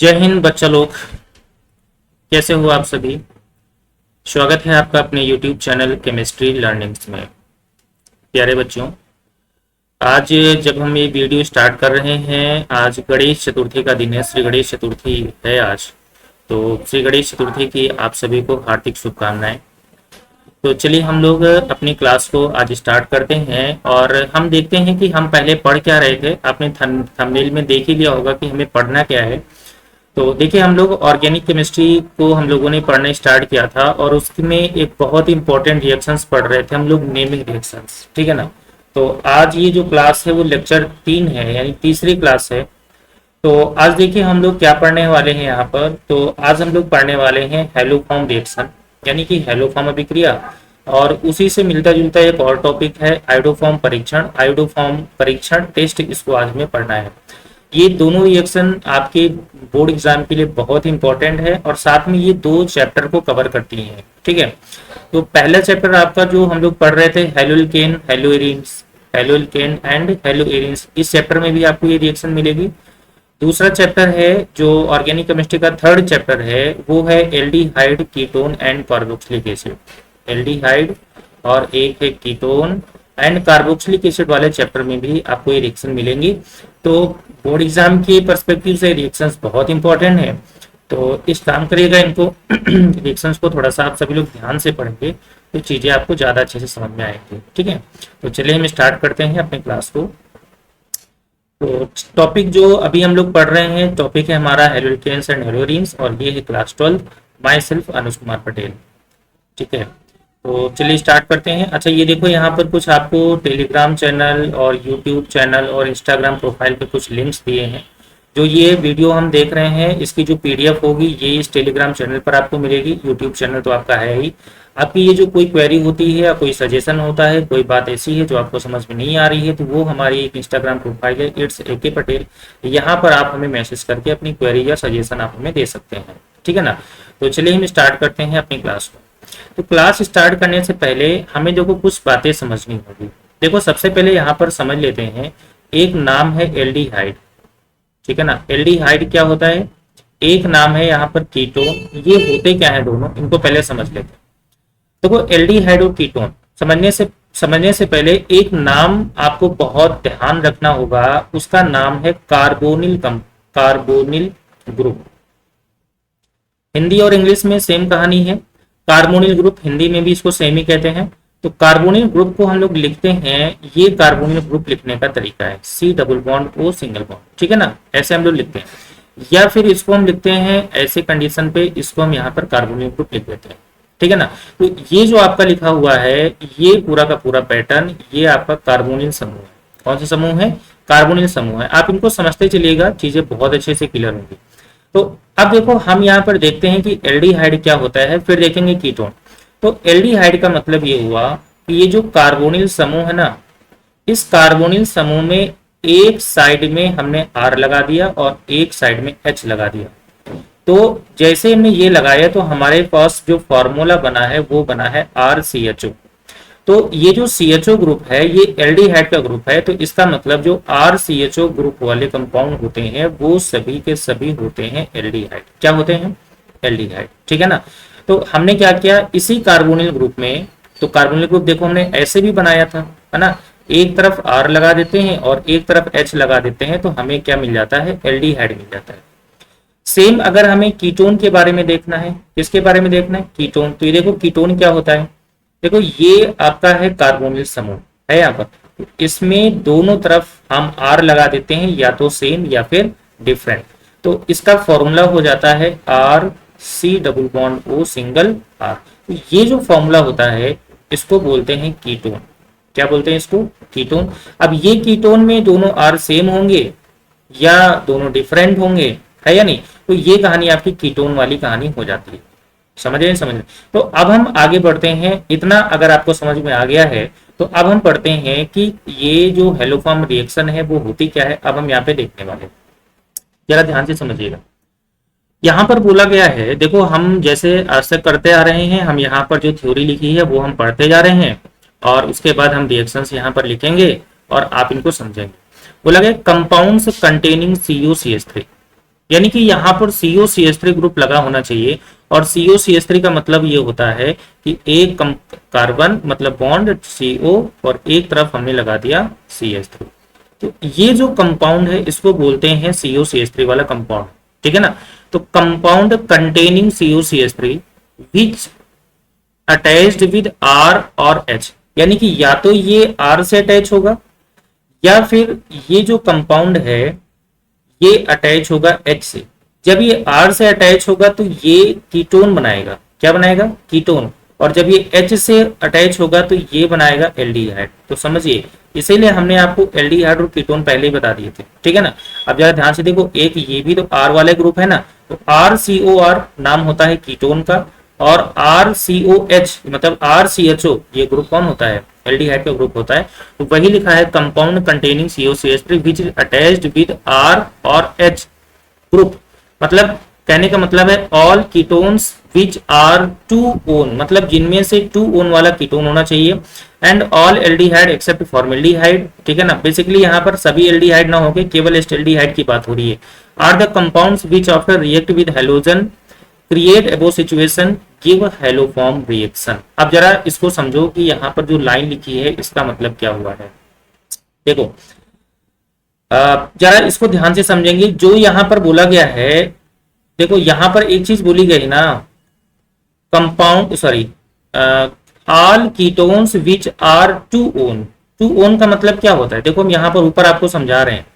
जय हिंद बच्चा लोग, कैसे हो आप सभी। स्वागत है आपका अपने YouTube चैनल केमिस्ट्री लर्निंग्स में। प्यारे बच्चों, आज जब हम ये वीडियो स्टार्ट कर रहे हैं, आज गणेश चतुर्थी का दिन है। श्री गणेश चतुर्थी है आज। तो श्री गणेश चतुर्थी की आप सभी को हार्दिक शुभकामनाएं। तो चलिए हम लोग अपनी क्लास को आज स्टार्ट करते हैं और हम देखते हैं कि हम पहले पढ़ क्या रहे थे। आपने थंबनेल में देख ही लिया होगा कि हमें पढ़ना क्या है। तो देखिए, हम लोग ऑर्गेनिक केमिस्ट्री को हम लोगों ने पढ़ना स्टार्ट किया था और उसमें एक बहुत इंपॉर्टेंट रिएक्शंस पढ़ रहे थे हम लोग, नेमिंग रिएक्शंस। ठीक है ना। तो आज ये जो क्लास है वो लेक्चर 3 है, यानी तीसरी क्लास है। तो आज देखिए हम लोग क्या पढ़ने वाले हैं यहाँ पर। तो आज हम लोग पढ़ने वाले हैं हैलोफॉर्म रिएक्शन, यानी कि हैलोफॉर्म अभिक्रिया। और उसी से मिलता जुलता एक और टॉपिक है आयोडोफॉर्म परीक्षण। आयोडोफॉर्म परीक्षण टेस्ट, इसको आज में पढ़ना है। ये दोनों रिएक्शन आपके बोर्ड एग्जाम के लिए बहुत इंपॉर्टेंट है और साथ में ये 2 चैप्टर को कवर करती हैं। ठीक है। तो पहला चैप्टर आपका जो हम लोग पढ़ रहे थे हेलोल्केन, हेलोएरिन्स, हेलोल्केन एंड हेलोएरिन्स, इस चैप्टर में भी आपको ये रिएक्शन मिलेगी। दूसरा चैप्टर है जो ऑर्गेनिक केमिस्ट्री का थर्ड चैप्टर है, वो है aldehyde, ketone and carboxylic acid. Aldehyde और एक है कीटोन एंड कार्बोक्सिलिक एसिड वाले चैप्टर में भी आपको ये रिएक्शन मिलेंगी। तो बोर्ड एग्जाम के पर्सपेक्टिव से रिएक्शंस बहुत इंपॉर्टेंट है। तो इस काम करिएगा इनको रिएक्शंस को थोड़ा सा आप सभी लोग ध्यान से पढ़ेंगे तो चीजें आपको ज्यादा अच्छे से समझ में आएंगी। ठीक है। तो चलिए हम स्टार्ट करते हैं अपने क्लास को। तो टॉपिक जो अभी हम लोग पढ़ रहे हैं, टॉपिक है हमारा हेलोल्केन्स एंड हेलोएरिन्स और ये है class 12, my self Anuj Kumar Patel. ठीक है। तो चलिए स्टार्ट करते हैं। अच्छा, ये देखो यहाँ पर कुछ आपको टेलीग्राम चैनल और यूट्यूब चैनल और इंस्टाग्राम प्रोफाइल पे कुछ लिंक्स दिए हैं। जो ये वीडियो हम देख रहे हैं, इसकी जो पीडीएफ होगी ये इस टेलीग्राम चैनल पर आपको मिलेगी। यूट्यूब चैनल तो आपका है ही। आपकी ये जो कोई क्वेरी होती है या कोई सजेशन होता है, कोई बात ऐसी है जो आपको समझ में नहीं आ रही है, तो वो हमारी एक इंस्टाग्राम प्रोफाइल है, इट्स AK पटेल। यहाँ पर आप हमें मैसेज करके अपनी क्वेरी या सजेशन आप हमें दे सकते हैं। ठीक है ना। तो चलिए हम स्टार्ट करते हैं अपनी क्लास को। तो क्लास स्टार्ट करने से पहले हमें देखो कुछ बातें समझनी होगी। देखो सबसे पहले यहाँ पर समझ लेते हैं, एक नाम है एल्डिहाइड। ठीक है ना। एल्डिहाइड क्या होता है? एक नाम है यहाँ पर कीटोन। ये होते क्या है दोनों, इनको पहले समझ लेते हैं। देखो एल्डिहाइड और कीटोन समझने से पहले एक नाम आपको बहुत ध्यान रखना होगा, उसका नाम है कार्बोनिल ग्रुप। हिंदी और इंग्लिश में सेम कहानी है। कार्बोनिल ग्रुप हिंदी में भी इसको सेम ही कहते हैं। तो कार्बोनिल ग्रुप को हम लोग लिखते हैं, ये कार्बोनिल ग्रुप लिखने का तरीका है C+O सिंगल बॉन्ड। ठीक है ना, ऐसे हम लोग लिखते हैं। या फिर इसको हम लिखते हैं ऐसे कंडीशन पे, इसको हम यहाँ पर कार्बोनिल ग्रुप लिख देते हैं। ठीक है ना। तो ये जो आपका लिखा हुआ है, ये पूरा का पूरा पैटर्न, ये आपका कार्बोनिल समूह है। कौन सा समूह है? कार्बोनिल समूह है। आप इनको समझते चलिएगा, चीजें बहुत अच्छे से क्लियर होंगी। तो अब देखो हम यहाँ पर देखते हैं कि एल्डिहाइड क्या होता है, फिर देखेंगे कीटोन। तो एल्डिहाइड का मतलब ये हुआ कि ये जो कार्बोनिल समूह है ना, इस कार्बोनिल समूह में एक साइड में हमने R लगा दिया और एक साइड में H लगा दिया। तो जैसे हमने ये लगाया तो हमारे पास जो फॉर्मूला बना है वो बना है RCHO। तो ये जो CHO ग्रुप है ये एल्डिहाइड का ग्रुप है। तो इसका मतलब जो RCHO ग्रुप वाले कंपाउंड होते हैं वो सभी के सभी होते हैं एल्डिहाइड। क्या होते हैं? एल्डिहाइड। ठीक है ना। तो हमने क्या किया, इसी कार्बोनिल ग्रुप में, तो कार्बोनिल ग्रुप देखो हमने ऐसे भी बनाया था, है ना। एक तरफ R लगा देते हैं और एक तरफ H लगा देते हैं, तो हमें क्या मिल जाता है? एल्डिहाइड मिल जाता है। सेम अगर हमें कीटोन के बारे में देखना है, किसके बारे में देखना है? कीटोन। तो ये देखो कीटोन क्या होता है। देखो ये आपका है कार्बोनिल समूह है यहाँ पर। तो इसमें दोनों तरफ हम R लगा देते हैं, या तो सेम या फिर डिफरेंट। तो इसका फॉर्मूला हो जाता है RC+O सिंगल R। तो ये जो फॉर्मूला होता है इसको बोलते हैं कीटोन। क्या बोलते हैं इसको? कीटोन। अब ये कीटोन में दोनों R सेम होंगे या दोनों डिफरेंट होंगे, है या नहीं? तो ये कहानी आपकी कीटोन वाली कहानी हो जाती है। समझ रहे? तो अब हम आगे बढ़ते हैं। इतना अगर आपको समझ में आ गया है तो अब हम पढ़ते हैं कि ये जो हेलोफॉर्म रिएक्शन है वो होती क्या है। अब हम यहाँ पे देखने वाले, जरा ध्यान से समझिएगा। यहाँ पर बोला गया है, देखो हम जैसे आज तक करते आ रहे हैं, हम यहाँ पर जो थ्योरी लिखी है वो हम पढ़ते जा रहे हैं और उसके बाद हम रिएक्शंस यहाँ पर लिखेंगे और आप इनको समझेंगे। बोला गया कंपाउंड्स कंटेनिंग CuCH3, यानी कि यहाँ पर COCH3 ग्रुप लगा होना चाहिए। और COCH3 का मतलब ये होता है कि एक कार्बन मतलब बॉन्ड CO और एक तरफ हमने लगा दिया CH3। तो ये जो कंपाउंड है इसको बोलते हैं COCH3 वाला कंपाउंड, ठीक है ना। तो compound containing COCH3 which attached with R और H, यानी कि या तो ये R से अटैच होगा या फिर ये जो कंपाउंड है ये अटैच होगा H से। जब ये R से अटैच होगा तो ये कीटोन बनाएगा, क्या बनाएगा, कीटोन। और जब ये H से अटैच होगा तो ये बनाएगा एल्डिहाइड। तो समझिए, इसीलिए हमने आपको एल्डिहाइड और कीटोन पहले ही बता दिए थे, ठीक है ना। अब जरा ध्यान से देखो, एक ये भी तो R वाले ग्रुप है ना, तो RCOR नाम होता है कीटोन का, और RCOH मतलब RCHO ये ग्रुप कौन होता है, एल्डिहाइड का ग्रुप होता है। तो वही लिखा है compound containing COCH3 which is attached with R और H ग्रुप। मतलब कहने का मतलब है all ketones which are 2 one, मतलब जिनमें से 2 ओन वाला कीटोन होना चाहिए। And all aldehyde except formaldehyde, ठीक है ना। बेसिकली यहाँ पर सभी एल्डिहाइड ना होके केवल एस्टेल्डिहाइड की बात हो रही है। Are the compounds which after react with halogen create above situation give haloform reaction. अब जरा इसको समझो कि यहाँ पर जो लाइन लिखी है इसका मतलब क्या हुआ है। देखो जरा इसको ध्यान से समझेंगे। जो यहाँ पर बोला गया है, देखो यहाँ पर एक चीज बोली गई ना, compound sorry all ketones which are 2 one. 2 one का मतलब क्या होता है, देखो हम यहाँ पर ऊपर आपको समझा रहे हैं।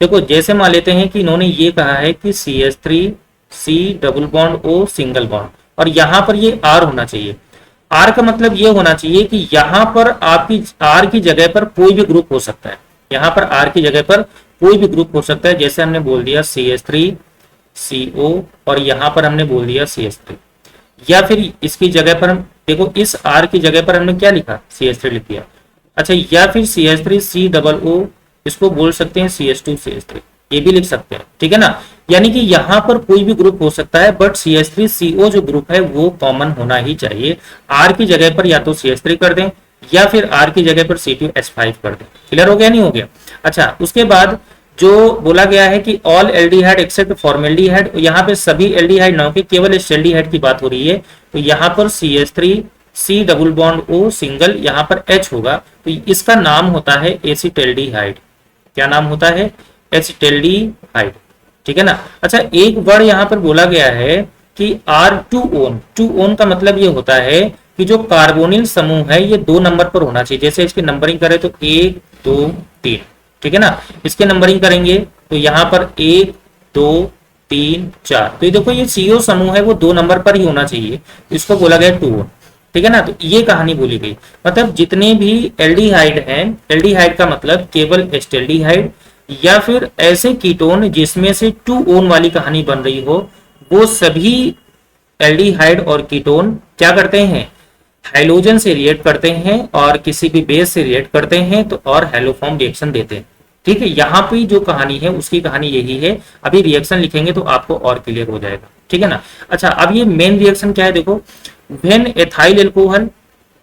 देखो जैसे मान लेते हैं कि इन्होंने ये कहा है कि CH3 C double bond O single bond, और यहाँ पर ये R होना चाहिए। R का मतलब ये होना चाहिए कि यहाँ पर आपकी R की जगह पर कोई भी ग्रुप हो सकता है, यहाँ पर R की जगह पर कोई भी ग्रुप हो सकता है। जैसे हमने बोल दिया CH3 CO और यहाँ पर हमने बोल दिया CH3, या फिर इसकी जगह पर देखो इस R की जगह पर हमने क्या लिखा, CH3 लिख दिया। अच्छा, या फिर CH3 C डबल O, इसको बोल सकते हैं CH2 CH3, ये भी लिख सकते हैं, ठीक है ना। यानी कि यहाँ पर कोई भी ग्रुप हो सकता है, बट CH3 CO जो ग्रुप है वो कॉमन होना ही चाहिए। R की जगह पर या तो CH3 कर दें या फिर R की जगह पर C2H5 कर दें। क्लियर हो गया, नहीं हो गया। अच्छा, उसके बाद जो बोला गया है कि ऑल एल्डिहाइड एक्सेप्ट फॉर्मेल्डिहाइड, यहाँ पे सभी एल्डिहाइड ना होकर केवल एस्टेल्डिहाइड की बात हो रही है। तो यहाँ पर CH3 C double bond O single, यहाँ पर H होगा, तो इसका नाम होता है एसिटेल्डिहाइड। क्या नाम होता है, एसिटेल्डिहाइड, ठीक है ना। अच्छा, एक वर्ड यहाँ पर बोला गया है कि R2 ओन। 2 ओन का मतलब ये होता है कि जो कार्बोनिल समूह है ये 2 नंबर पर होना चाहिए। जैसे इसकी नंबरिंग करें तो 1 2 3, ठीक है ना। इसके नंबरिंग करेंगे तो यहाँ पर 1 2 3 4, तो ये देखो ये CO समूह है वो 2 नंबर पर ही होना चाहिए, इसको बोला गया 2 ओन, ठीक है ना। तो ये कहानी बोली गई, मतलब जितने भी एल्डिहाइड हैं, एल्डिहाइड का मतलब केवल एस्टेल्डिहाइड या फिर ऐसे कीटोन जिसमें से 2 ओन वाली कहानी बन रही हो, वो सभी एल्डिहाइड और कीटोन क्या करते हैं, हाइलोजन से रिएक्ट करते हैं और किसी भी बेस से रिएक्ट करते हैं तो और हैलोफॉर्म रिएक्शन देते हैं, ठीक है। यहाँ पे जो कहानी है उसकी कहानी यही है। अभी रिएक्शन लिखेंगे तो आपको और क्लियर हो जाएगा, ठीक है ना। अच्छा, अब ये मेन रिएक्शन क्या है, देखो व्हेन एथाइल एल्कोहल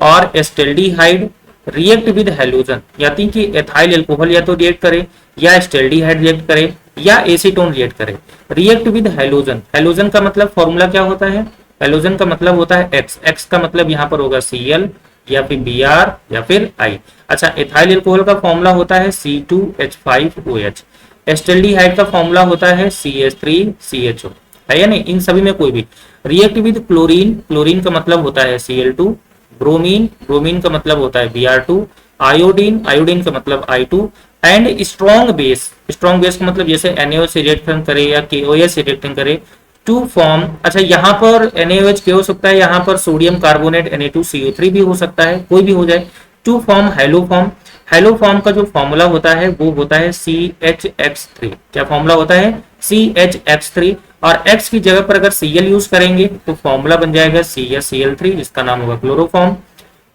और एस्टेल्डिहाइड रिएक्ट विद हैलोजन, यानी कि एथाइल एल्कोहल या तो रिएक्ट करे या एस्टेल्डिहाइड रिएक्ट करे या एसीटोन रिएक्ट करे। रिएक्ट विद हैलोजन, हैलोजन का मतलब फॉर्मूला क्या होता है, हैलोजन का मतलब होता है X, X का मतलब यहाँ पर होगा Cl या फिर Br या फिर I। अच्छा, एथाइल एल्कोहल का फॉर्मूला होता है C2H5OH। एस्टेल्डिहाइड का फॉर्मूला होता है CH3CHO, है या नहीं। इन सभी में कोई भी रिएक्ट विद क्लोरीन, क्लोरीन का मतलब होता है Cl2। ब्रोमीन, ब्रोमीन का मतलब होता है Br2। आयोडीन, आयोडीन का मतलब I2। And strong base, strong base का मतलब जैसे NaOH से रिएक्शन करे या KOH से रिएक्शन करे टू फॉर्म। अच्छा, यहाँ पर NaOH क्या हो सकता है, यहाँ पर सोडियम कार्बोनेट Na2CO3 भी हो सकता है, कोई भी हो जाए। टू फॉर्म हैलोफॉर्म, हैलोफॉर्म का जो फॉर्मूला होता है वो होता है CHX3। क्या फॉर्मूला होता है, CHX3। और X की जगह पर अगर Cl यूज करेंगे तो फॉर्मूला बन जाएगा CaCl3, जिसका नाम होगा क्लोरोफॉर्म।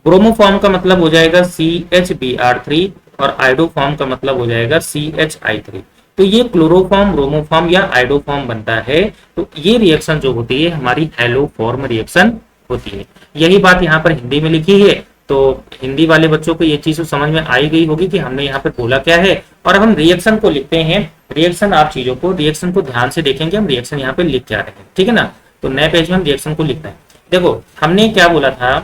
ब्रोमोफॉर्म का मतलब हो जाएगा CHBr3 और आइडोफॉर्म का मतलब हो जाएगा CHI3। तो ये क्लोरोफॉर्म, ब्रोमोफॉर्म या आइडोफॉर्म बनता है। तो ये रिएक्शन जो होती है हमारी हैलोफॉर्म रिएक्शन होती है। यही बात यहाँ पर हिंदी में लिखी है, तो हिंदी वाले बच्चों को ये चीज तो समझ में आई गई होगी कि हमने यहाँ पे बोला क्या है। और अब हम रिएक्शन को लिखते हैं। रिएक्शन आप चीजों को रिएक्शन को ध्यान से देखेंगे, हम रिएक्शन यहाँ पे लिख क्या रहे हैं, ठीक है ना। तो नए पेज में हम रिएक्शन को लिखते हैं। देखो हमने क्या बोला था,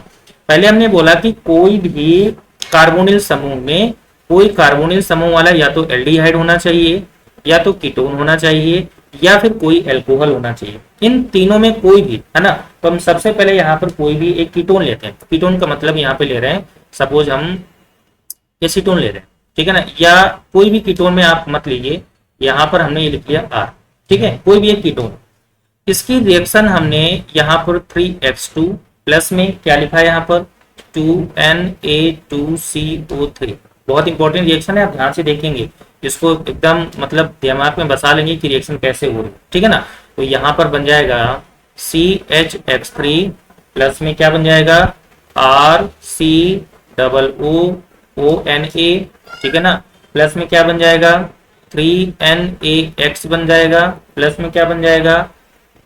पहले हमने बोला कि कोई भी कार्बोनिल समूह में कोई कार्बोनिल समूह वाला या तो एल्डिहाइड होना चाहिए, या तो कीटोन होना चाहिए, या फिर कोई एल्कोहल होना चाहिए। इन तीनों में कोई भी, है ना। तो हम सबसे पहले यहाँ पर कोई भी एक कीटोन लेते हैं। कीटोन का मतलब यहाँ पे ले रहे हैं, सपोज हम एसीटोन ले रहे हैं, ठीक है ना। या कोई भी कीटोन में आप मत लीजिए, यहाँ पर हमने ये लिख लिया R, ठीक है। कोई भी एक कीटोन, इसकी रिएक्शन हमने यहाँ पर 3H2 प्लस में क्या लिखा है यहाँ पर 2Na2CO3। बहुत इंपॉर्टेंट रिएक्शन है, आप ध्यान से देखेंगे इसको, एकदम मतलब दिमाग में बसा लेंगे कि रिएक्शन कैसे हो रही है, ठीक है ना। तो यहाँ पर बन जाएगा CHX3 प्लस में क्या बन जाएगा RCOOONA, ठीक है ना। प्लस में क्या बन जाएगा 3NaX बन जाएगा, प्लस में क्या बन जाएगा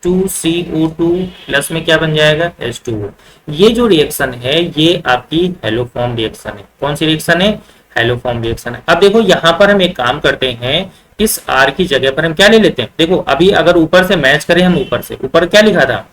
2CO2, प्लस में क्या बन जाएगा H2O। ये जो रिएक्शन है ये आपकी हेलोफॉर्म रिएक्शन है। कौन सी रिएक्शन है, हेलोफॉर्म रिएक्शन है। अब देखो यहाँ पर हम एक काम करते हैं, इस R की जगह पर हम क्या ले लेते हैं। देखो अभी अगर ऊपर से मैच करें, हम ऊपर क्या लिखा था,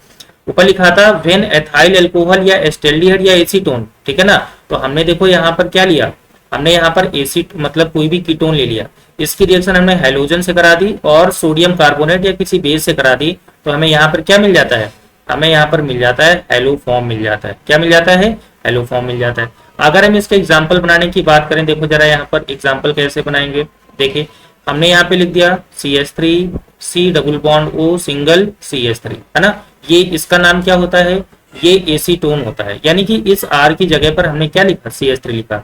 ऊपर लिखा था व्हेन एथाइल अल्कोहल या एस्टेल्डिहाइड या एसीटोन, ठीक है ना। तो हमने देखो यहाँ पर क्या लिया, हमने यहाँ पर एसिड मतलब कोई भी कीटोन ले लिया, इसकी रिएक्शन हमने हेलोजन से करा दी और सोडियम कार्बोनेट या किसी बेस से करा दी, तो हमें यहाँ पर क्या मिल जाता है, हमें यहाँ पर मिल जाता है हेलोफॉर्म मिल जाता है। क्या मिल जाता है, हेलोफॉर्म मिल जाता है। अगर हम इसके एग्जाम्पल बनाने की बात करें, देखो जरा यहाँ पर एग्जाम्पल कैसे बनाएंगे। देखिए हमने यहाँ पे लिख दिया CH3 C double bond O single CH3, है ना। ये इसका नाम क्या होता है, ये एसीटोन होता है। यानी कि इस R की जगह पर हमने क्या लिखा, CH3 लिखा,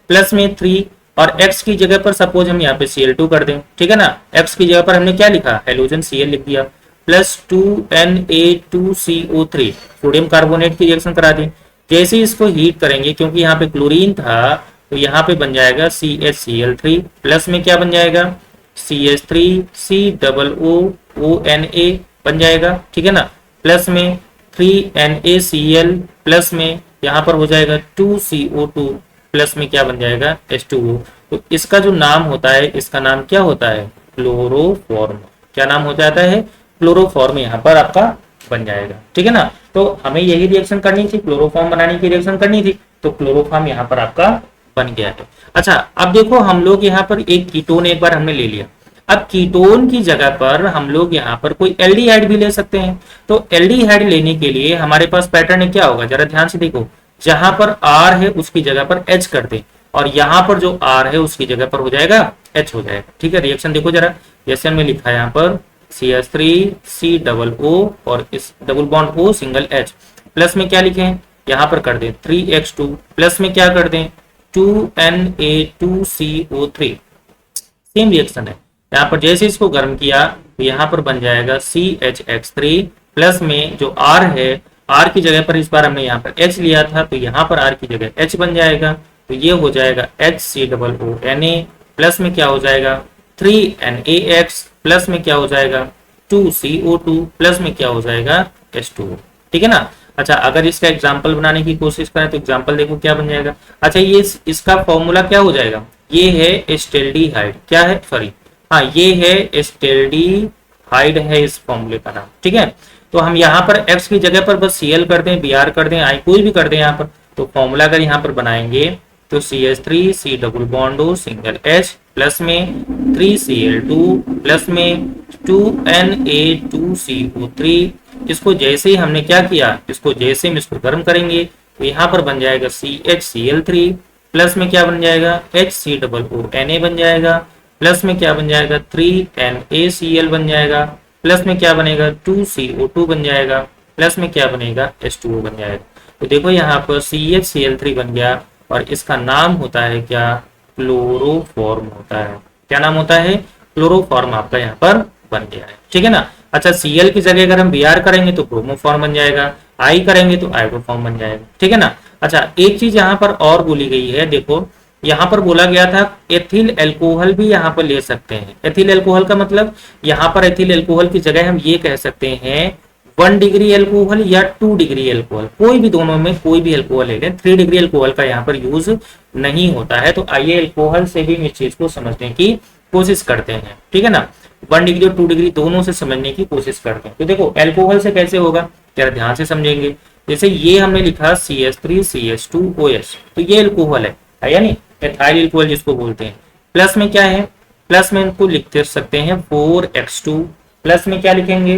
प्लस में 3 और X की जगह पर सपोज हम यहाँ पे Cl2 कर दें, ठीक है ना। X की जगह पर हमने क्या लिखा, हेलोजन Cl लिख दिया, प्लस 2Na2CO3 सोडियम कार्बोनेट की रिएक्शन करा दी। जैसे इसको हीट करेंगे, क्योंकि यहाँ पे क्लोरीन था, तो यहाँ पे बन जाएगा CHCl3, प्लस में क्या बन जाएगा CH3COOONA बन जाएगा, ठीक है ना। प्लस में 3NaCl, प्लस में यहाँ पर हो जाएगा 2CO2, प्लस में क्या बन जाएगा H2O। तो इसका जो नाम होता है, इसका नाम क्या होता है, क्लोरोफॉर्म। क्या नाम हो जाता है, क्लोरोफॉर्म यहाँ पर आपका बन जाएगा, ठीक है ना। तो हमें यही रिएक्शन करनी थी, क्लोरोफॉर्म बनाने की रिएक्शन करनी थी, तो क्लोरोफॉर्म यहाँ पर आपका बन गया है। अच्छा अब देखो हम लोग यहाँ पर एक कीटोन एक बार हमने ले लिया, अब कीटोन की जगह पर हम लोग यहाँ पर कोई एल्डिहाइड भी ले सकते हैं। तो एल्डिहाइड लेने के लिए हमारे पास पैटर्न क्या होगा, जरा ध्यान से देखो, जहां पर R है उसकी जगह पर H कर दे, और यहाँ पर जो R है उसकी जगह पर हो जाएगा H हो जाएगा, ठीक है। रिएक्शन देखो जरा, रिएक्शन में लिखा है यहाँ पर CH3 C डबल O और इस double bond O single H, plus में क्या लिखें, यहाँ पर कर दें 3H2, प्लस में क्या कर दें 2Na2CO3। सेम रिएक्शन है, यहाँ पर जैसे इसको गर्म किया तो यहाँ पर बन जाएगा CHX3, प्लस में जो R है, R की जगह पर इस बार हमने यहाँ पर H लिया था, तो यहाँ पर R की जगह H बन जाएगा, तो ये हो जाएगा HCOONA, प्लस में क्या हो जाएगा 3NaX, प्लस में क्या हो जाएगा 2CO2, प्लस में क्या हो जाएगा H2O, ठीक है ना। अच्छा अगर इसका एग्जाम्पल बनाने की कोशिश करें तो एग्जाम्पल देखो क्या बन जाएगा। अच्छा ये इसका फॉर्मूला क्या हो जाएगा, ये है एस्टेल्डिहाइड, क्या है सॉरी हाँ ये है एस्टेल्डिहाइड है इस फॉर्मूले का नाम, ठीक है। तो हम यहाँ पर X की जगह पर बस Cl कर दें, Br कर दें, I कोई भी कर दें यहाँ पर, तो फॉर्मूला अगर यहाँ पर बनाएंगे तो CH3 C double bond O single H, plus में 3Cl2, प्लस में 2Na2CO3। इसको जैसे ही हमने क्या किया, इसको जैसे हम इसको गर्म करेंगे तो यहाँ पर बन जाएगा CHCl3, प्लस में क्या बन जाएगा HCOONA बन जाएगा, प्लस में क्या बन जाएगा 3NaCl बन जाएगा, प्लस में क्या बनेगा 2CO2 बन जाएगा, प्लस में क्या बनेगा H2O बन जाएगा। तो देखो यहाँ पर CHCl3 बन गया और इसका नाम होता है क्या, क्लोरोफॉर्म होता है। क्या नाम होता है, क्लोरोफॉर्म आपका यहाँ पर बन गया है, ठीक है ना। अच्छा Cl की जगह अगर हम Br करेंगे तो ब्रोमोफॉर्म बन जाएगा, I करेंगे तो आयोडोफॉर्म बन जाएगा, ठीक है ना। अच्छा एक चीज यहाँ पर और बोली गई है, देखो यहाँ पर बोला गया था एथिल अल्कोहल भी यहाँ पर ले सकते हैं। एथिल अल्कोहल का मतलब यहाँ पर एथिल अल्कोहल की जगह हम ये कह सकते हैं 1 डिग्री एल्कोहल या 2 डिग्री एल्कोहल, कोई भी दोनों में कोई भी एल्कोहल ले लें, 3 डिग्री एल्कोहल का यहाँ पर यूज नहीं होता है। तो आइए एल्कोहल से भी इस चीज को समझने की कोशिश करते हैं, ठीक है ना। 1 डिग्री और 2 डिग्री दोनों से समझने की कोशिश करते हैं। तो देखो एल्कोहल से कैसे होगा, जरा ध्यान से समझेंगे। जैसे ये हमने लिखा CH3CH2OH, तो ये एल्कोहल है या नहीं, एथाइल एल्कोहल जिसको बोलते हैं। प्लस में क्या है, प्लस में इनको लिख सकते हैं 4X2, प्लस में क्या लिखेंगे,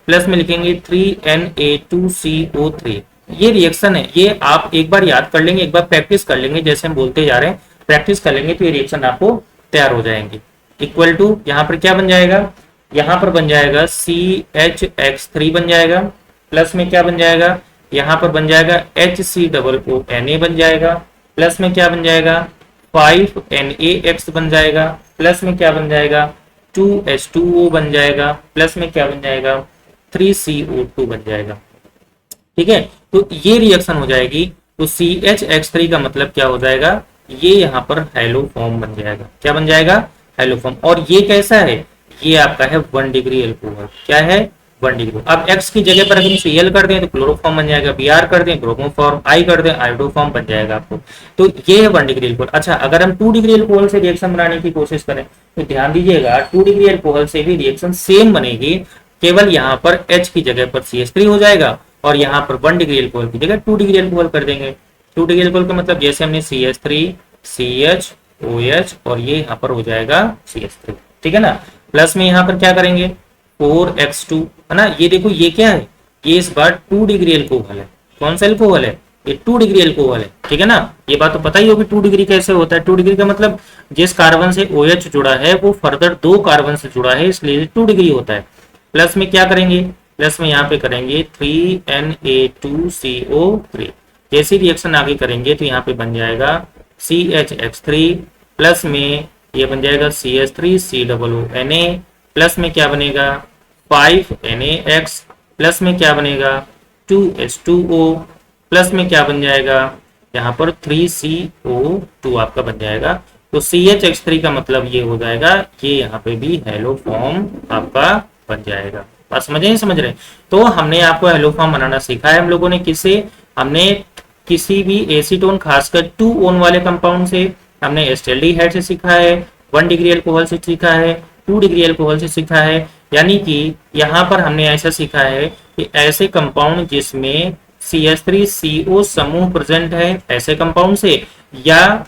प्लस में लिखेंगे 3Na2CO3। ये रिएक्शन है, ये आप एक बार याद कर लेंगे, एक बार प्रैक्टिस कर लेंगे, जैसे हम बोलते जा रहे हैं प्रैक्टिस कर लेंगे तो ये रिएक्शन आपको तैयार हो जाएंगे। इक्वल टू यहाँ पर क्या बन जाएगा, यहाँ पर बन जाएगा CHX3 बन जाएगा, प्लस में क्या बन जाएगा, यहाँ पर बन जाएगा HCOONA बन जाएगा, प्लस में क्या बन जाएगा 5NaX बन जाएगा, प्लस में क्या बन जाएगा 2H2O बन जाएगा, प्लस में क्या बन जाएगा 3CO2 बन जाएगा। ठीक है, तो ये रिएक्शन हो जाएगी। तो CHX3 का मतलब क्या हो जाएगा, ये यहाँ पर हैलोफॉर्म बन जाएगा। क्या बन जाएगा, हैलोफॉर्म। और ये कैसा है, ये आपका है 1 डिग्री एल्कोहल। क्या है, 1 डिग्री। अब X की जगह पर अगर Cl कर दें तो क्लोरोफॉर्म बन जाएगा, Br कर दें ब्रोमोफॉर्म, I कर दें आयोडोफॉर्म बन जाएगा आपको। तो ये है 1 डिग्री एल्कोहल। अच्छा, अगर हम 2 डिग्री एल्कोहल से रिएक्शन बनाने की कोशिश करें तो ध्यान दीजिएगा 2 डिग्री एल्कोहल से भी रिएक्शन सेम बनेगी, केवल यहाँ पर H की जगह पर CH3 हो जाएगा और यहाँ पर 1 डिग्री एल्कोहल की जगह 2 डिग्री एल्कोहल कर देंगे। 2 डिग्री एल्कोहल का मतलब जैसे हमने CH3 CHOH और ये यहाँ पर हो जाएगा CH3, ठीक है ना। प्लस में यहाँ पर क्या करेंगे 4X2, है ना। ये देखो ये क्या है, ये इस बार 2 डिग्री एल्कोहल है। कौन सा एल्कोहल है, ये 2 डिग्री एल्कोहल है, ठीक है ना। ये बात तो पता ही होगी 2 डिग्री कैसे होता है। 2 डिग्री का मतलब जिस कार्बन से OH जुड़ा है वो फर्दर 2 कार्बन से जुड़ा है, इसलिए 2 डिग्री होता है। प्लस में क्या करेंगे, प्लस में यहाँ पे करेंगे 3Na2CO3। जैसी रिएक्शन आगे करेंगे तो यहाँ पे बन जाएगा CHX3, प्लस में ये बन जाएगा CH3COONA, प्लस में क्या बनेगा 5NaX, प्लस में क्या बनेगा 2H2O, प्लस में क्या बन जाएगा यहाँ पर 3CO2 आपका बन जाएगा। तो CHX3 का मतलब ये हो जाएगा, ये यहाँ पे भी हैलोफॉर्म आपका बन जाएगा। बात समझे नहीं समझ रहे। तो हमने आपको हैलोफॉर्म बनाना सिखा है हम लोगों ने, किससे, हमने किसी भी एसीटोन खासकर 2 ओन वाले कंपाउंड से, हमने एस्टेल्डिहाइड से सीखा है, 1 डिग्री अल्कोहल से सीखा है, 2 डिग्री अल्कोहल से सीखा है। यानी कि यहाँ पर हमने ऐसा सीखा है कि ऐसे कंपाउंड जिसमें CH3CO समूह प्रेजेंट है, ऐसे कंपाउंड से, या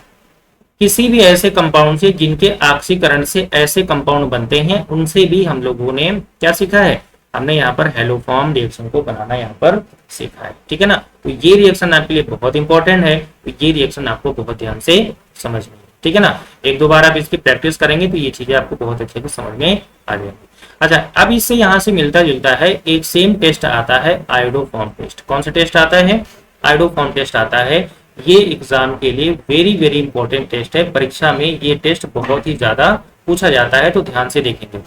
किसी भी ऐसे कंपाउंड से जिनके ऑक्सीकरण से ऐसे कंपाउंड बनते हैं, उनसे भी हम लोगों ने क्या सीखा है, हमने यहाँ पर हैलोफॉर्म रिएक्शन को बनाना यहाँ पर सीखा है, ठीक है ना। तो ये रिएक्शन आपके लिए बहुत इंपॉर्टेंट है, तो ये रिएक्शन आपको बहुत ध्यान से समझनी है, ठीक है ना। एक दो बार आप इसकी प्रैक्टिस करेंगे तो ये चीजें आपको बहुत अच्छे से समझ में आ जाएंगी। अच्छा, अब इससे यहाँ से मिलता जुलता है एक सेम टेस्ट आता है आयोडोफॉर्म टेस्ट। कौन सा टेस्ट आता है, आयोडोफॉर्म टेस्ट आता है। ये एग्जाम के लिए वेरी वेरी इंपॉर्टेंट टेस्ट है, परीक्षा में ये टेस्ट बहुत ही ज्यादा पूछा जाता है, तो ध्यान से देखेंगे।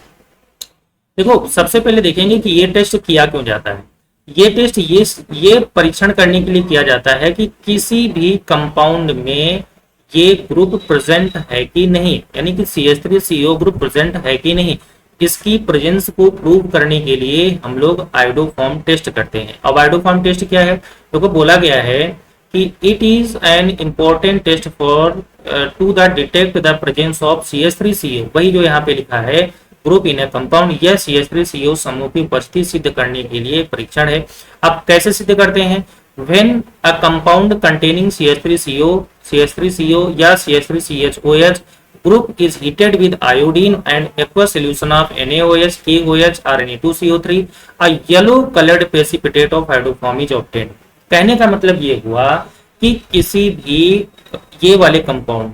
देखो सबसे पहले देखेंगे कि ये टेस्ट किया क्यों जाता है। ये टेस्ट ये परीक्षण करने के लिए किया जाता है कि किसी भी कंपाउंड में ये ग्रुप प्रेजेंट है कि नहीं, यानी कि CH3CO ग्रुप प्रेजेंट है कि नहीं, इसकी प्रेजेंस को प्रूव करने के लिए हम लोग आयोडोफॉर्म टेस्ट करते हैं। अब आयोडोफॉर्म टेस्ट क्या है, देखो बोला गया है कि it is an important test for to the detect the presence of CH3CO। वही जो यहाँ पे लिखा है ग्रुप इन ए कंपाउंड, यह CH3CO समूह की उपस्थिति सिद्ध करने के लिए परीक्षण है। अब कैसे सिद्ध करते हैं, when a compound containing CH3CO या CH3CHOH group is heated with iodine and aqueous solution of NaOH, KOH or Na2CO3, a yellow colored precipitate of hydroform is obtained। कहने का मतलब ये हुआ कि किसी भी ये वाले कंपाउंड,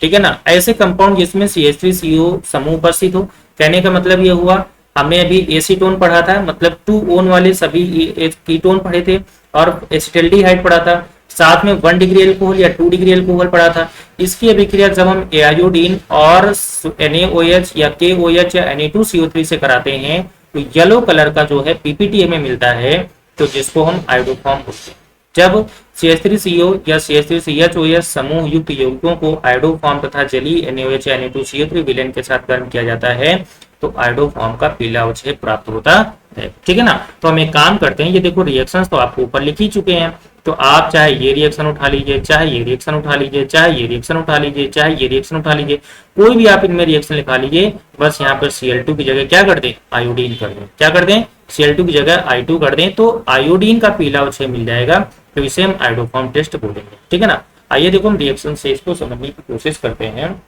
ठीक है ना, ऐसे कंपाउंड जिसमें CH3CO समूह उपस्थित हो। कहने का मतलब ये हुआ, हमने अभी एसीटोन पढ़ा था, मतलब 2 ओन वाले सभी कीटोन पढ़े थे, और एसिटाल्डिहाइड पढ़ा था, साथ में 1 डिग्री एल्कोहल या 2 डिग्री एल्कोहल पढ़ा था। इसकी अभिक्रिया जब हम आयोडीन और NaOH या KOH या Na2CO3 से कराते हैं तो येलो कलर का जो है PPTA में मिलता है, तो जिसको हम आयोडोफॉर्म बोलते हैं। जब CH3CO या CH3CHOH समूह युक्त यौगिकों को आयोडोफॉर्म तथा जलीय NaOH या Na2CO3 विलयन के साथ गर्म किया जाता है तो आयोडोफॉर्म का पीला अवक्षेप प्राप्त होता है, ठीक है ना। तो हम एक काम करते हैं, ये देखो रिएक्शंस तो आपको ऊपर लिख ही चुके हैं, तो आप चाहे ये रिएक्शन उठा लीजिए, चाहे ये रिएक्शन उठा लीजिए, चाहे ये रिएक्शन उठा लीजिए, चाहे ये रिएक्शन उठा लीजिए, कोई भी आप इनमें रिएक्शन लिखा लीजिए। बस यहाँ पर Cl2 की जगह क्या कर दें, आयोडीन कर दें। क्या कर दें, Cl2 की जगह I2 कर दें, तो आयोडीन का पीला अवक्षय मिल जाएगा, तो इसे हम आयोडोफॉर्म टेस्ट बोलेंगे, ठीक है ना। आइए देखो हम रिएक्शन से इसको समझने की कोशिश करते हैं।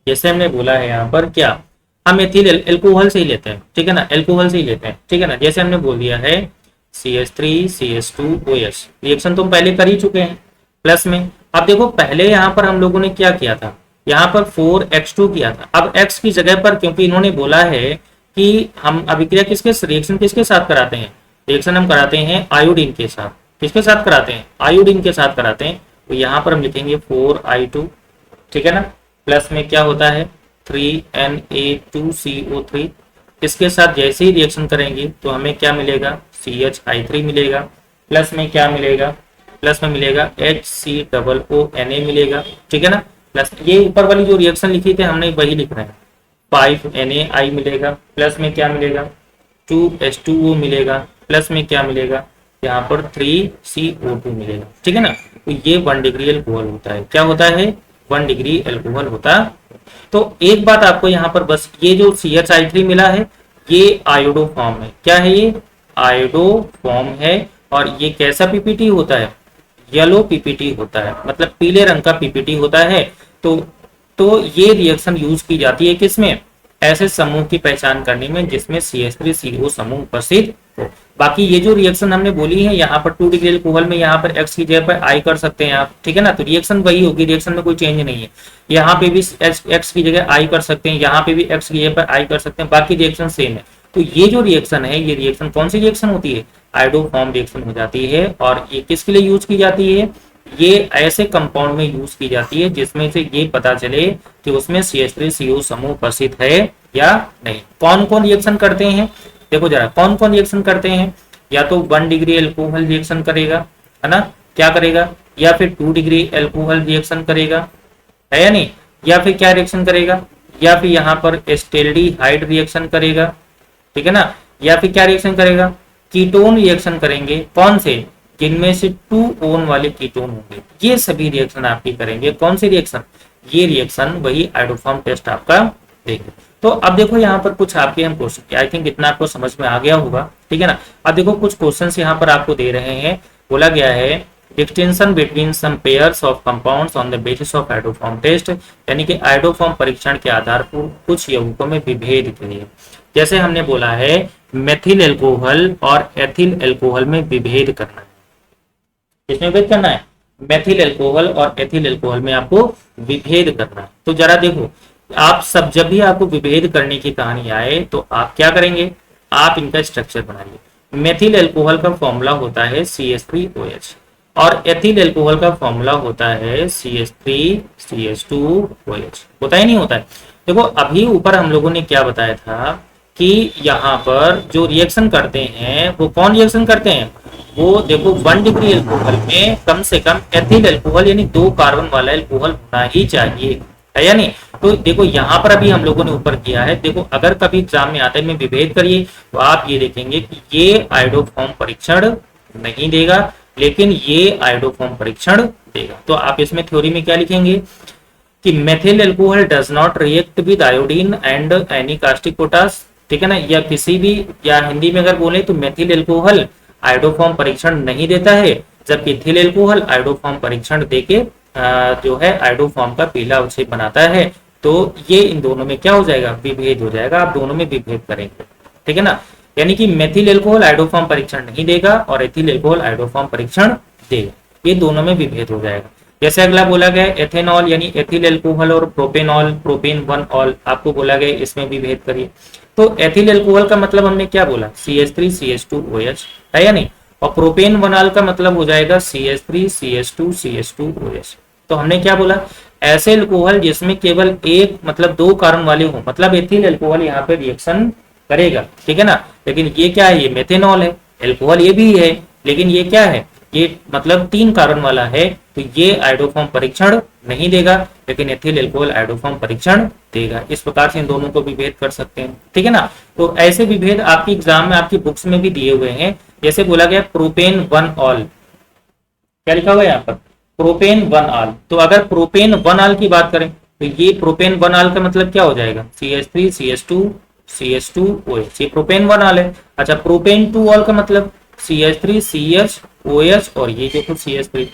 जैसे हमने बोला है यहाँ पर क्या, हम एथिल एल्कोहल से ही लेते हैं, ठीक है ना, एल्कोहल से ही लेते हैं, ठीक है ना। जैसे हमने बोल दिया है CH3 CH2OH, रिएक्शन तो हम पहले कर ही चुके हैं प्लस में। अब देखो पहले यहाँ पर हम लोगों ने क्या किया था, यहाँ पर 4X2 किया था। अब X की जगह पर, क्योंकि इन्होंने बोला है कि हम अभिक्रिया रिएक्शन किसके साथ कराते हैं, रिएक्शन हम कराते हैं आयोडीन के साथ। किसके साथ कराते हैं, आयोडीन के साथ कराते हैं। तो यहाँ पर हम लिखेंगे 4I2, ठीक है ना, प्लस में क्या होता है 3Na2CO3। इसके साथ जैसे ही रिएक्शन करेंगे तो हमें क्या मिलेगा, CHI3 मिलेगा, प्लस में क्या मिलेगा, प्लस में मिलेगा HCOONA मिलेगा, ठीक है ना। प्लस ये ऊपर वाली जो रिएक्शन लिखी थी हमने वही लिख रहे हैं, 5NaI मिलेगा, प्लस में क्या मिलेगा 2H2O मिलेगा, प्लस में क्या मिलेगा यहाँ पर 3CO2 मिलेगा, ठीक है ना। तो ये 1 डिग्री एल्कोहल होता है। क्या होता है, 1 डिग्री एल्कोहल होता है। तो एक बात आपको यहाँ पर बस, ये जो CHI3 मिला है ये आयोडो फॉर्म है। क्या है ये, आयोडो फॉर्म है। और ये कैसा पीपीटी होता है, येलो पीपीटी होता है, मतलब पीले रंग का पीपीटी होता है। तो ये रिएक्शन यूज की जाती है किसमें, ऐसे समूह की पहचान करने में जिसमें CH3CO समूह उपस्थित हो। बाकी ये जो रिएक्शन हमने बोली है यहाँ पर 2 डिग्री एल्कोहल में, यहाँ पर X की जगह पर I कर सकते हैं आप, ठीक है ना। तो रिएक्शन वही होगी, रिएक्शन में कोई चेंज नहीं है। यहाँ पे भी X की जगह I कर सकते हैं, यहाँ पे भी X की जगह पर I कर सकते हैं, बाकी रिएक्शन सेम है। तो ये जो रिएक्शन है, ये रिएक्शन कौन सी रिएक्शन होती है, आयोडोफॉर्म रिएक्शन हो जाती है। और ये किसके लिए यूज की जाती है, ये ऐसे कंपाउंड में यूज की जाती है जिसमें से ये पता चले कि उसमें CH3CO समूह उपस्थित है या नहीं। कौन कौन रिएक्शन करते हैं, देखो जरा कौन कौन रिएक्शन करते हैं, या तो 1 डिग्री एल्कोहल रिएक्शन करेगा, है ना, क्या करेगा, या फिर 2 डिग्री एल्कोहल रिएक्शन करेगा, है या नहीं, या फिर क्या रिएक्शन करेगा, या फिर यहाँ पर एस्टेल्डिहाइड रिएक्शन करेगा, ठीक है ना, या फिर क्या रिएक्शन करेगा, कीटोन रिएक्शन करेंगे। कौन से, जिनमें से 2 ओन वाले कीटोन होंगे, ये सभी रिएक्शन आपकी करेंगे। कौन सी रिएक्शन, ये रिएक्शन वही आयोडोफॉर्म टेस्ट आपका देंगे। तो अब देखो यहाँ पर कुछ आपके हम क्वेश्चन, आई थिंक इतना आपको समझ में आ गया होगा, ठीक है ना। अब देखो कुछ क्वेश्चंस यहाँ पर आपको दे रहे हैं, बोला गया है distinction between some pairs of compounds on the basis of iodoform test, यानी कि आयोडोफॉर्म परीक्षण के आधार पर कुछ यौगिकों में विभेद के लिए। जैसे हमने बोला है मेथिल एल्कोहल और एथिल एल्कोहल में विभेद करना है। किसमें विभेद करना है, मेथिल एल्कोहल और एथिल एल्कोहल में आपको विभेद करना है। तो जरा देखो आप सब, जब भी आपको विभेद करने की कहानी आए तो आप क्या करेंगे, आप इनका स्ट्रक्चर बनाइए। मेथिल एल्कोहल का फॉर्मूला होता है CH3OH और एथिल एल्कोहल का फॉर्मूला होता है CH3CH2OH। होता ही नहीं होता है। देखो अभी ऊपर हम लोगों ने क्या बताया था कि यहाँ पर जो रिएक्शन करते हैं वो कौन रिएक्शन करते हैं, वो देखो 1 डिग्री एल्कोहल में कम से कम एथिल एल्कोहल यानी 2 कार्बन वाला एल्कोहल होना ही चाहिए, है या नहीं। तो देखो यहाँ पर अभी हम लोगों ने ऊपर किया है। देखो अगर कभी एग्जाम में आता है में विभेद करिए तो आप ये देखेंगे कि ये आयोडोफॉर्म परीक्षण नहीं देगा, लेकिन ये आयोडोफॉर्म परीक्षण देगा। तो आप इसमें थ्योरी में क्या लिखेंगे कि methyl alcohol does not react with iodine and any caustic potash, ठीक है ना। या किसी भी, या हिंदी में अगर बोले तो मेथिल एल्कोहल आयोडोफॉर्म परीक्षण नहीं देता है, जबकि एथिल एल्कोहल आयोडोफॉर्म परीक्षण देके जो है आयोडोफॉर्म का पीला अवक्षय बनाता है। तो ये इन दोनों में क्या हो जाएगा, विभेद हो जाएगा। आप दोनों में विभेद करेंगे, ठीक है ना। यानी कि मेथिल एल्कोहल आयोडोफॉर्म परीक्षण नहीं देगा और एथिल एल्कोहल आयोडोफॉर्म परीक्षण देगा, ये दोनों में विभेद हो जाएगा। जैसे अगला बोला गया एथेनॉल यानी एथिल एल्कोहल और प्रोपेनॉल, प्रोपेन 1 ऑल, आपको बोला गया इसमें विभेद करिए। तो एथिल एल्कोहल का मतलब हमने क्या बोला, CH3CH2OH, है या नहीं। और प्रोपेन 1 ऑल का मतलब हो जाएगा CH3CH2CH2OH। तो हमने क्या बोला, ऐसे एल्कोहल जिसमें केवल एक मतलब 2 कार्बन वाले हो, मतलब एथिल एल्कोहल यहाँ पे रिएक्शन करेगा, ठीक है ना। लेकिन ये क्या है, ये मेथेनॉल है, एल्कोहल ये भी है, लेकिन ये क्या है, ये मतलब 3 कार्बन वाला है, तो तो ये आयोडोफॉर्म परीक्षण नहीं देगा, लेकिन एथिल एल्कोहल आयोडोफॉर्म परीक्षण देगा। इस प्रकार से इन दोनों को विभेद कर सकते हैं, ठीक है ना। तो ऐसे विभेद आपकी एग्जाम में, आपकी बुक्स में भी दिए हुए हैं। जैसे बोला गया प्रोपेन 1 ऑल, क्या लिखा हुआ है यहाँ पर, प्रोपेन 1 ऑल। तो अगर प्रोपेन 1 ऑल की बात करें तो ये प्रोपेन 1 ऑल का मतलब क्या हो जाएगा, CH3 CH2 CH2 OH, ये प्रोपेन 1 ऑल है। अच्छा, प्रोपेन 2 ऑल का मतलब CH3 CH OH और ये देखो CH3।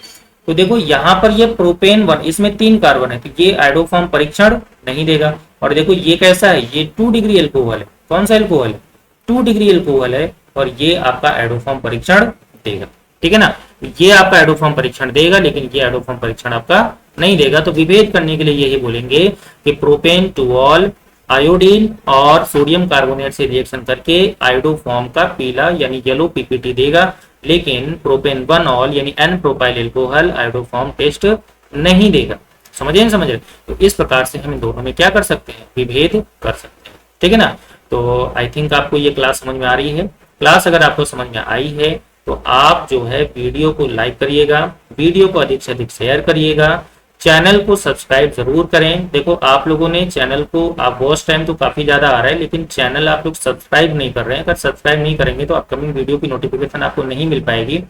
तो देखो यहाँ पर ये प्रोपेन 1, इसमें 3 कार्बन है, तो ये आयोडोफॉर्म परीक्षण नहीं देगा। और देखो ये कैसा है, ये 2 डिग्री एल्कोहल है। कौन सा एल्कोहल है, 2 डिग्री एल्कोहल है, और ये आपका आयोडोफॉर्म परीक्षण देगा, ठीक है ना। ये आपका आयोडोफॉर्म परीक्षण देगा, लेकिन ये आयोडोफॉर्म परीक्षण आपका नहीं देगा। तो विभेद करने के लिए यही बोलेंगे कि प्रोपेन 2 ऑल आयोडीन और सोडियम कार्बोनेट से रिएक्शन करके आयोडोफॉर्म का पीला यानी येलो पीपीटी देगा, लेकिन प्रोपेन 1 ऑल यानी N propyl alcohol iodoform test नहीं देगा। समझे नहीं समझ रहे। तो इस प्रकार से हम इन दोनों में क्या कर सकते हैं, विभेद कर सकते हैं, ठीक है ना। तो आई थिंक आपको ये क्लास समझ में आ रही है। क्लास अगर आपको समझ में आई है तो आप जो है वीडियो को लाइक करिएगा, वीडियो को अधिक से अधिक शेयर करिएगा, चैनल को सब्सक्राइब जरूर करें। देखो आप लोगों ने चैनल को, आप वॉच टाइम तो काफी ज्यादा आ रहा है, लेकिन चैनल आप लोग सब्सक्राइब नहीं कर रहे हैं। अगर सब्सक्राइब नहीं करेंगे तो अपकमिंग वीडियो की नोटिफिकेशन आपको नहीं मिल पाएगी।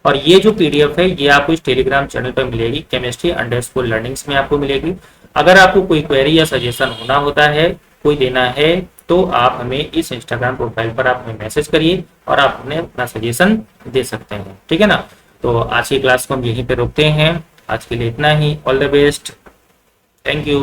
और ये जो पीडीएफ है ये आपको इस टेलीग्राम चैनल पर मिलेगी, chemistry_learnings में आपको मिलेगी। अगर आपको कोई क्वेरी या सजेशन होना होता है, कोई देना है, तो आप हमें इस इंस्टाग्राम प्रोफाइल पर आप हमें मैसेज करिए और आप हमें अपना सजेशन दे सकते हैं, ठीक है ना। तो आज की क्लास को हम यहीं पे रोकते हैं। आज के लिए इतना ही। All the best, thank you.